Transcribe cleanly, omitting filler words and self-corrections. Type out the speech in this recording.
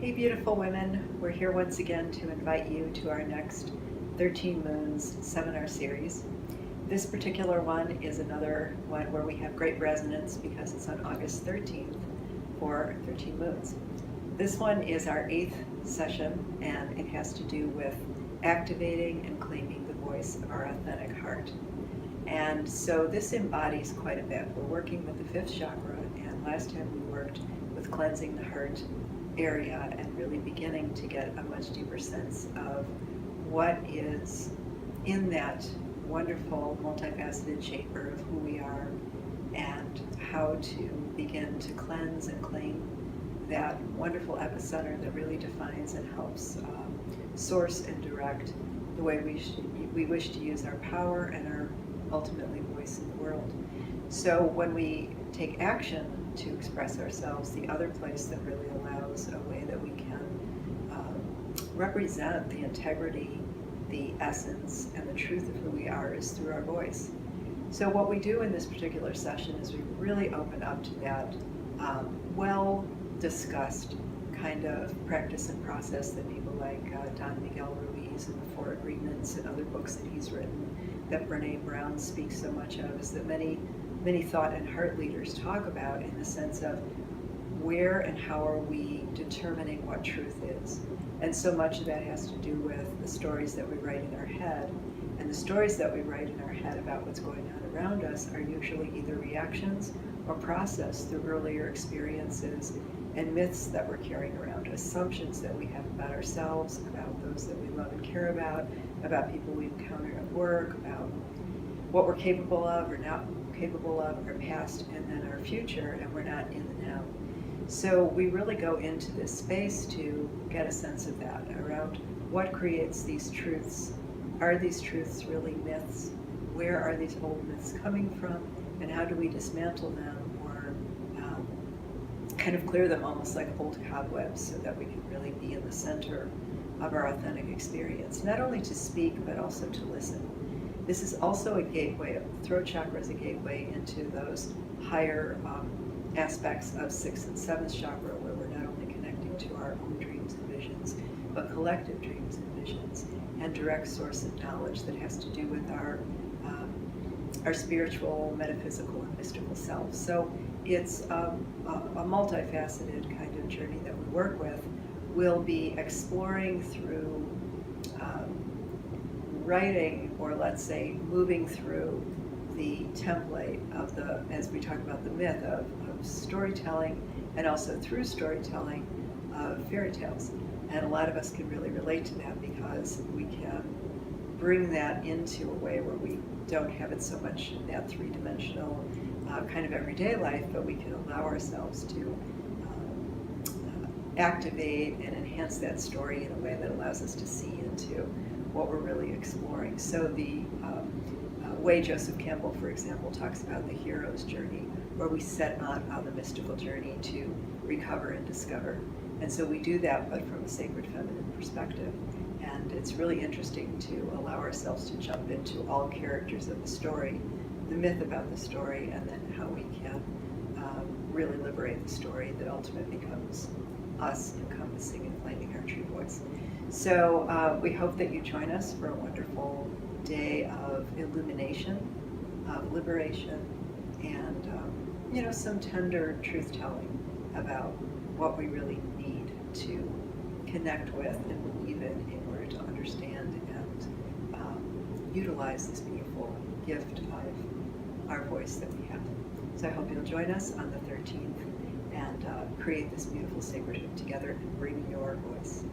Hey beautiful women, we're here once again to invite you to our next 13 Moons seminar series. This particular one is another one where we have great resonance because it's on August 13th for 13 Moons. This one is our 8th session and it has to do with activating and claiming the voice of our authentic heart. And so this embodies quite a bit. We're working with the 5th chakra, and last time we worked with cleansing the heart area and really beginning to get a much deeper sense of what is in that wonderful multifaceted chamber of who we are and how to begin to cleanse and claim that wonderful epicenter that really defines and helps source and direct the way we wish to use our power and our ultimately voice in the world. So when we take action to express ourselves, the other place that really allows a way that we can represent the integrity, the essence, and the truth of who we are is through our voice. So what we do in this particular session is we really open up to that well-discussed kind of practice and process that people like Don Miguel Ruiz and the Four Agreements and other books that he's written, that Brene Brown speaks so much of, is that many thought and heart leaders talk about, in the sense of where and how are we determining what truth is. And so much of that has to do with the stories that we write in our head. And the stories that we write in our head about what's going on around us are usually either reactions or processed through earlier experiences and myths that we're carrying around, assumptions that we have about ourselves, about those that we love and care about people we encounter at work, about what we're capable of or not capable of, our past and then our future, and we're not in the now. So we really go into this space to get a sense of that, around what creates these truths. Are these truths really myths? Where are these old myths coming from? And how do we dismantle them or kind of clear them almost like old cobwebs so that we can really be in the center of our authentic experience, not only to speak, but also to listen. This is also a gateway. The throat chakra is a gateway into those higher aspects of 6th and 7th chakra, where we're not only connecting to our own dreams and visions, but collective dreams and visions, and direct source of knowledge that has to do with our spiritual, metaphysical, and mystical self. So it's a multifaceted kind of journey that we work with. We'll be exploring through writing, or let's say moving through the template of the, as we talk about the myth of storytelling, and also through storytelling of fairy tales. And a lot of us can really relate to that because we can bring that into a way where we don't have it so much in that three-dimensional kind of everyday life, but we can allow ourselves to activate and enhance that story in a way that allows us to see into what we're really exploring. So the way Joseph Campbell, for example, talks about the hero's journey, where we set out on the mystical journey to recover and discover. And so we do that, but from a sacred feminine perspective. And it's really interesting to allow ourselves to jump into all characters of the story, the myth about the story, and then how we can really liberate the story that ultimately becomes us encompassing and claiming our true voice. So we hope that you join us for a wonderful day of illumination, of liberation, and some tender truth-telling about what we really need to connect with and believe in order to understand and utilize this beautiful gift of our voice that we have. So I hope you'll join us on the 13th and create this beautiful sacredhood together and bring your voice.